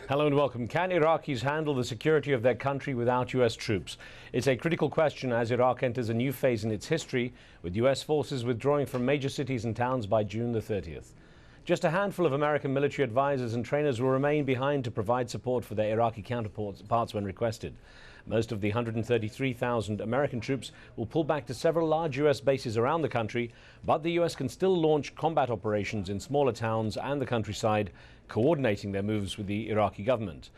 Hello and welcome. Can Iraqis handle the security of their country without U.S. troops? It's a critical question as Iraq enters a new phase in its history, with U.S. forces withdrawing from major cities and towns by June the 30th. Just a handful of American military advisors and trainers will remain behind to provide support for their Iraqi counterparts when requested. Most of the 133,000 American troops will pull back to several large U.S. bases around the country, but the U.S. can still launch combat operations in smaller towns and the countryside, coordinating their moves with the Iraqi government.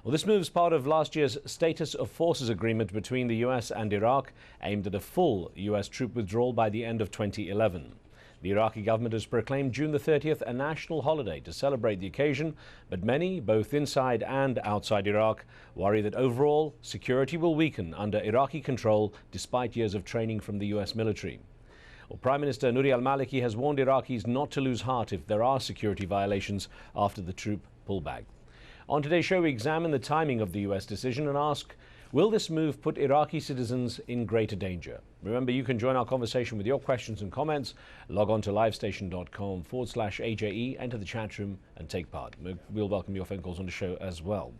Well, this move is part of last year's Status of Forces agreement between the U.S. and Iraq, aimed at a full U.S. troop withdrawal by the end of 2011. The Iraqi government has proclaimed June the 30th a national holiday to celebrate the occasion, but many, both inside and outside Iraq, worry that overall security will weaken under Iraqi control despite years of training from the US military. Well, Prime Minister Nouri al-Maliki has warned Iraqis not to lose heart if there are security violations after the troop pullback. On today's show, we examine the timing of the US decision and ask, will this move put Iraqi citizens in greater danger? Remember, you can join our conversation with your questions and comments. Log on to livestation.com/AJE, enter the chat room and take part. We'll welcome your phone calls on the show as well.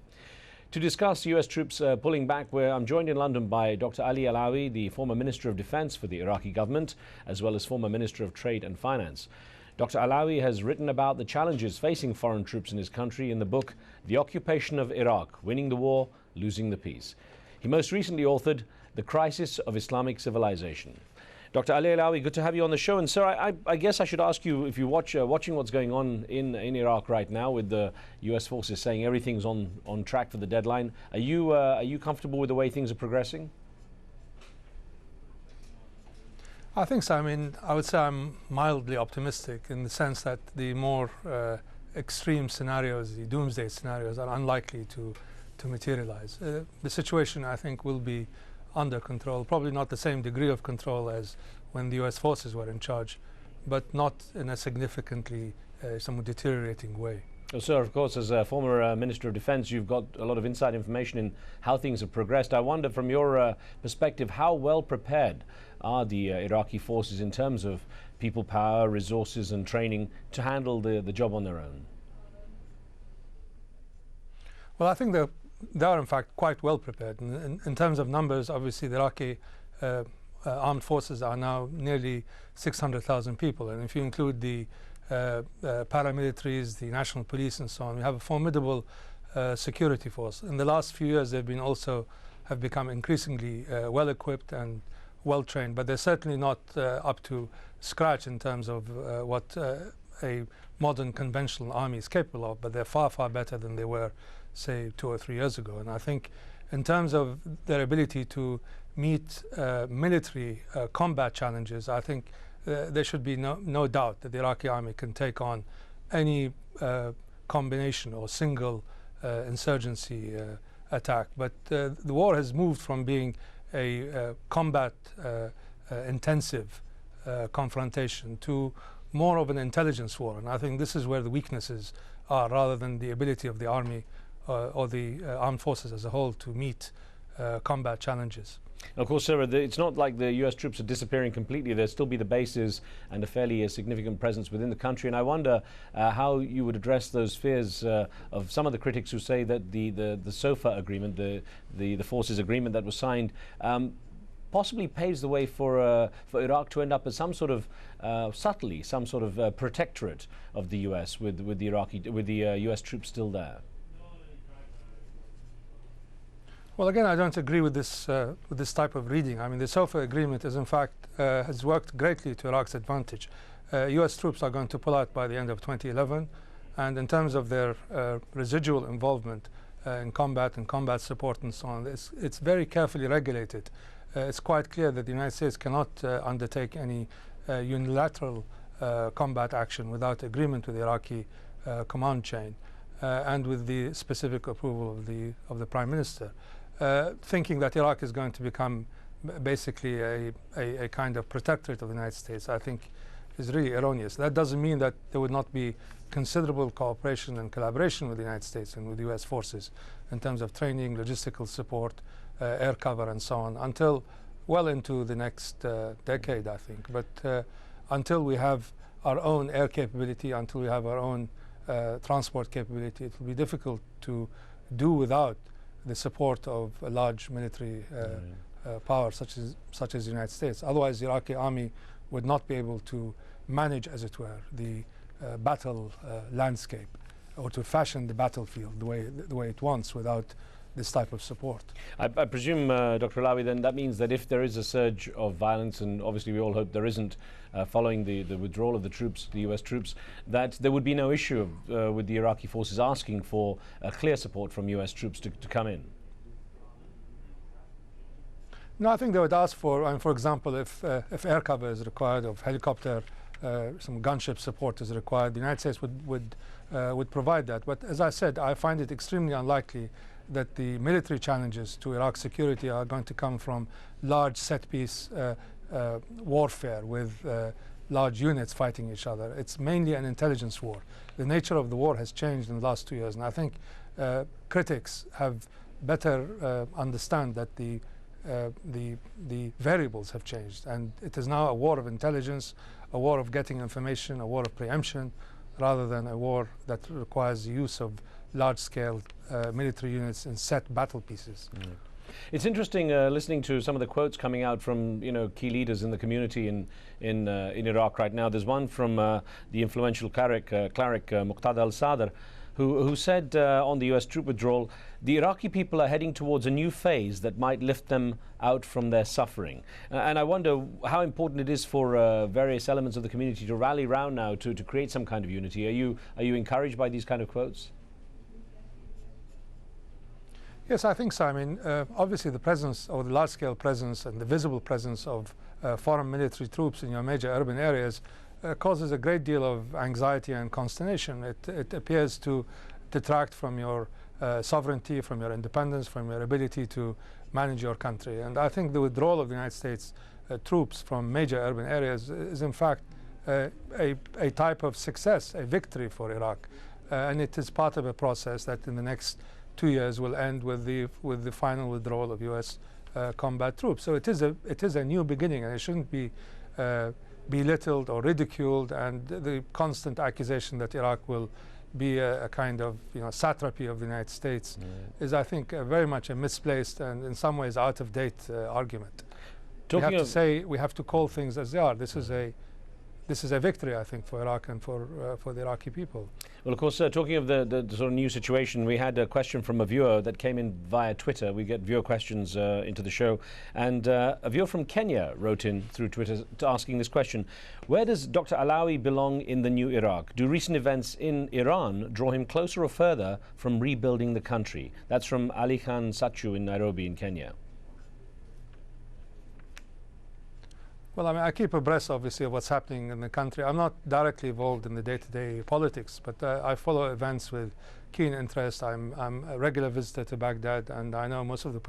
To discuss US troops pulling back, I'm joined in London by Dr. Ali Allawi, the former Minister of Defense for the Iraqi government, as well as former Minister of Trade and Finance. Dr. Allawi has written about the challenges facing foreign troops in his country in the book, The Occupation of Iraq, Winning the War, Losing the Peace. He most recently authored The Crisis of Islamic Civilization. Dr. Ali Allawi, good to have you on the show. And sir, I guess I should ask you, if you're watching what's going on in Iraq right now with the US forces saying everything's on track for the deadline, are you comfortable with the way things are progressing? I think so. I mean, I would say I'm mildly optimistic in the sense that the more extreme scenarios, the doomsday scenarios, are unlikely to materialize. The situation, I think, will be under control, probably not the same degree of control as when the US forces were in charge, but not in a significantly somewhat deteriorating way. Well, sir, of course, as a former Minister of Defense, you've got a lot of inside information in how things have progressed. I wonder, from your perspective, how well prepared are the Iraqi forces in terms of people power, resources and training to handle the job on their own? Well, I think they are in fact quite well prepared. In terms of numbers, obviously the Iraqi armed forces are now nearly 600,000 people, and if you include the paramilitaries, the national police and so on, we have a formidable security force. In the last few years they've been have become increasingly well equipped and well trained, but they're certainly not up to scratch in terms of what a modern conventional army is capable of, but they're far better than they were, say, 2 or 3 years ago. And I think in terms of their ability to meet military combat challenges, I think there should be no doubt that the Iraqi army can take on any combination or single insurgency attack. But the war has moved from being a combat intensive confrontation to more of an intelligence war, and I think this is where the weaknesses are, rather than the ability of the army or the armed forces as a whole to meet combat challenges. Of course, sir, it's not like the US troops are disappearing completely. There'll still be the bases and a fairly significant presence within the country. And I wonder how you would address those fears of some of the critics who say that the SOFA agreement, the forces agreement that was signed, possibly paves the way for Iraq to end up as some sort of subtly some sort of protectorate of the US with the US troops still there. Well, again, I don't agree with this type of reading. I mean, the SOFA agreement is in fact has worked greatly to Iraq's advantage. US troops are going to pull out by the end of 2011, and in terms of their residual involvement in combat and combat support and so on, it's very carefully regulated. It's quite clear that the United States cannot undertake any unilateral combat action without agreement with the Iraqi command chain and with the specific approval of the Prime Minister. Thinking that Iraq is going to become basically a kind of protectorate of the United States, I think, is really erroneous. That doesn't mean that there would not be considerable cooperation and collaboration with the United States and with US forces in terms of training, logistical support, air cover and so on, until well into the next decade, I think. But until we have our own air capability, until we have our own transport capability, it will be difficult to do without the support of a large military power such as the United States. Otherwise, the Iraqi army would not be able to manage, as it were, the battle landscape, or to fashion the battlefield the way it wants without this type of support. I presume, Dr. Allawi, then that means that if there is a surge of violence, and obviously we all hope there isn't, following the withdrawal of the troops, the US troops, that there would be no issue with the Iraqi forces asking for clear support from US troops to come in. No, I think they would ask for example, if air cover is required, or helicopter, some gunship support is required, the United States would provide that. But as I said, I find it extremely unlikely that the military challenges to Iraq's security are going to come from large set-piece warfare with large units fighting each other. It's mainly an intelligence war. The nature of the war has changed in the last 2 years, and I think critics have better understand that the variables have changed, and it is now a war of intelligence, a war of getting information, a war of preemption, rather than a war that requires the use of large-scale military units in set battle pieces. It's interesting listening to some of the quotes coming out from key leaders in the community in Iraq right now. There's one from the influential cleric Muqtada al-Sadr, who said on the US troop withdrawal, the Iraqi people are heading towards a new phase that might lift them out from their suffering. And I wonder how important it is for various elements of the community to rally round now to create some kind of unity. Are you encouraged by these kind of quotes? Yes, I think so. I mean, obviously the presence, or the large-scale presence and the visible presence of foreign military troops in your major urban areas causes a great deal of anxiety and consternation. It appears to detract from your sovereignty, from your independence, from your ability to manage your country. And I think the withdrawal of the United States troops from major urban areas is in fact a type of success, a victory for Iraq. And it is part of a process that in the next 2 years will end with the final withdrawal of US combat troops. So it is a new beginning, and it shouldn't be belittled or ridiculed, and the constant accusation that Iraq will be a kind of satrapy of the United States is, I think, very much a misplaced and in some ways out of date argument. We have to call things as they are. This is a victory, I think, for Iraq and for the Iraqi people. Well, of course, talking of the sort of new situation, we had a question from a viewer that came in via Twitter. We get viewer questions into the show. And a viewer from Kenya wrote in through Twitter asking this question: where does Dr. Allawi belong in the new Iraq? Do recent events in Iran draw him closer or further from rebuilding the country? That's from Ali Khan Sachu in Nairobi in Kenya. Well, I mean, I keep abreast, obviously, of what's happening in the country. I'm not directly involved in the day-to-day politics, but I follow events with keen interest. I'm a regular visitor to Baghdad, and I know most of the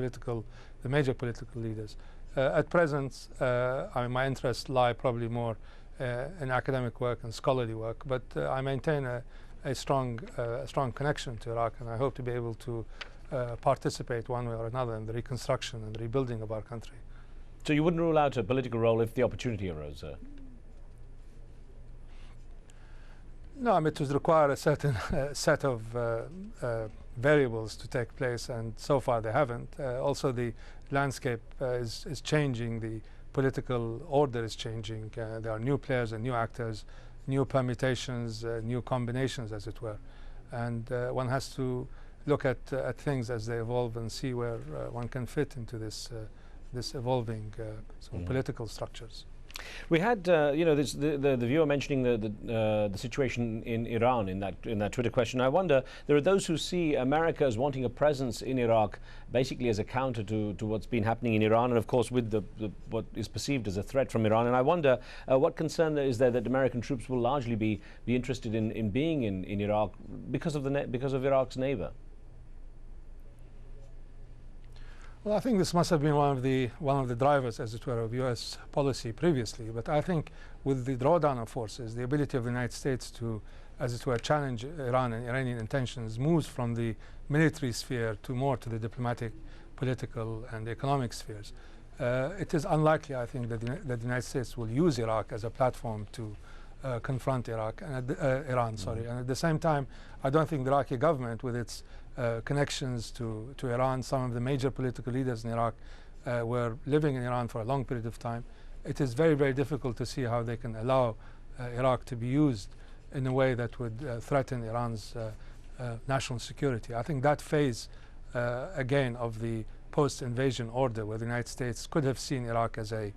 major political leaders. At present, my interests lie probably more in academic work and scholarly work, but I maintain a strong connection to Iraq, and I hope to be able to participate one way or another in the reconstruction and the rebuilding of our country. So you wouldn't rule out a political role if the opportunity arose, sir? No, I mean, it would require a certain set of variables to take place, and so far they haven't. Also, the landscape is changing. The political order is changing. There are new players and new actors, new permutations, new combinations, as it were. And one has to look at things as they evolve and see where one can fit into this evolving political structures. We had, the viewer mentioning the situation in Iran in that Twitter question. I wonder, there are those who see America as wanting a presence in Iraq, basically as a counter to what's been happening in Iran, and of course with what is perceived as a threat from Iran. And I wonder what concern is there that American troops will largely be interested in being in Iraq because of Iraq's neighbor. Well, I think this must have been one of the drivers, as it were, of U.S. policy previously. But I think with the drawdown of forces, the ability of the United States to, as it were, challenge Iran and Iranian intentions moves from the military sphere to more to the diplomatic, political, and economic spheres. It is unlikely, I think, that the United States will use Iraq as a platform to confront Iran. Sorry, and at the same time, I don't think the Iraqi government, with its connections to Iran, some of the major political leaders in Iraq were living in Iran for a long period of time. It is very, very difficult to see how they can allow Iraq to be used in a way that would threaten Iran's national security. I think that phase, again, of the post-invasion order, where the United States could have seen Iraq as a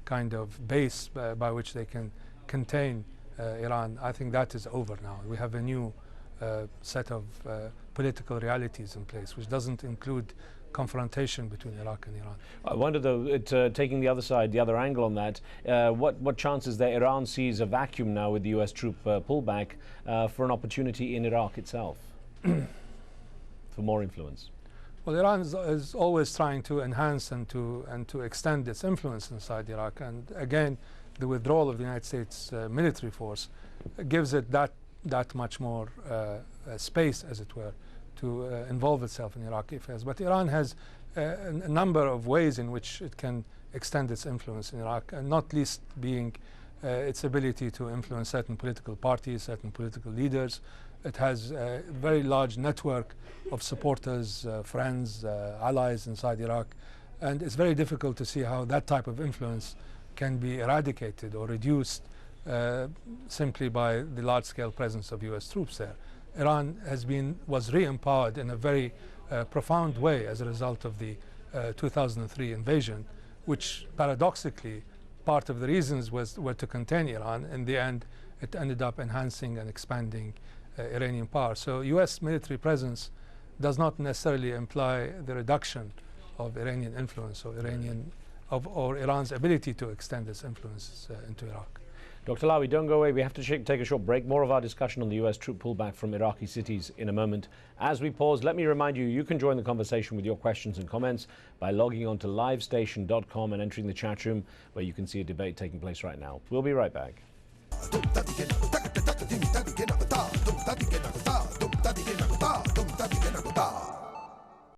kind of base by which they can contain Iran, I think that is over now. We have a new set of political realities in place, which doesn't include confrontation between Iraq and Iran. I wonder, though, taking the other side, the other angle on that, what chances that Iran sees a vacuum now with the US troop pullback for an opportunity in Iraq itself for more influence? Well, Iran is always trying to enhance and to extend its influence inside Iraq, and again, the withdrawal of the United States military force gives it that much more space, as it were, to involve itself in Iraqi affairs. But Iran has a number of ways in which it can extend its influence in Iraq, and not least being its ability to influence certain political parties, certain political leaders. It has a very large network of supporters, friends, allies inside Iraq, and it's very difficult to see how that type of influence can be eradicated or reduced simply by the large-scale presence of US troops there. Iran was re-empowered in a very profound way as a result of the 2003 invasion, which paradoxically, part of the reasons were to contain Iran. In the end, it ended up enhancing and expanding Iranian power. So US military presence does not necessarily imply the reduction of Iranian influence or Iran's ability to extend its influence into Iraq. Dr. Allawi, don't go away. We have to take a short break. More of our discussion on the US troop pullback from Iraqi cities in a moment. As we pause, let me remind you, you can join the conversation with your questions and comments by logging on to livestation.com and entering the chat room, where you can see a debate taking place right now. We'll be right back.